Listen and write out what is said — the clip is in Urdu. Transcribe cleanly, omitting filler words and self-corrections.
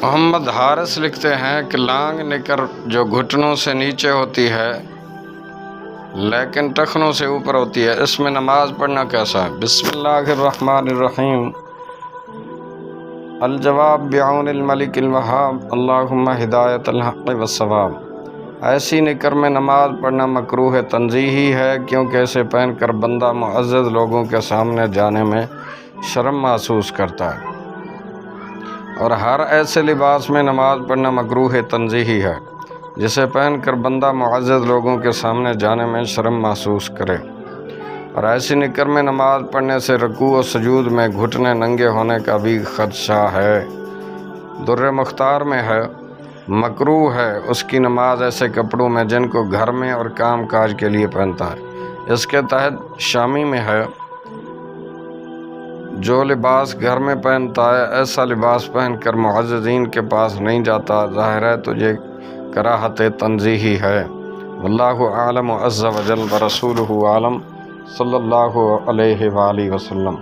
محمد حارث لکھتے ہیں کہ لانگ نکر جو گھٹنوں سے نیچے ہوتی ہے لیکن ٹخنوں سے اوپر ہوتی ہے، اس میں نماز پڑھنا کیسا ہے؟ بسم اللہ الرحمن الرحیم۔ الجواب بعون الملک الوہاب، اللہم ہدایت الحق والصواب۔ ایسی نکر میں نماز پڑھنا مکروہ تنزیہی ہے، کیونکہ اسے پہن کر بندہ معزز لوگوں کے سامنے جانے میں شرم محسوس کرتا ہے، اور ہر ایسے لباس میں نماز پڑھنا مکروہ تنزیہی ہے جسے پہن کر بندہ معزز لوگوں کے سامنے جانے میں شرم محسوس کرے، اور ایسی نکر میں نماز پڑھنے سے رکوع و سجود میں گھٹنے ننگے ہونے کا بھی خدشہ ہے۔ در مختار میں ہے، مکروہ ہے اس کی نماز ایسے کپڑوں میں جن کو گھر میں اور کام کاج کے لیے پہنتا ہے۔ اس کے تحت شامی میں ہے، جو لباس گھر میں پہنتا ہے ایسا لباس پہن کر معززین کے پاس نہیں جاتا، ظاہر ہے تو یہ کراہت تنزیہی ہے۔ واللہ اعلم عز وجل ورسولہ اعلم، صلی اللہ علیہ وآلہ وسلم۔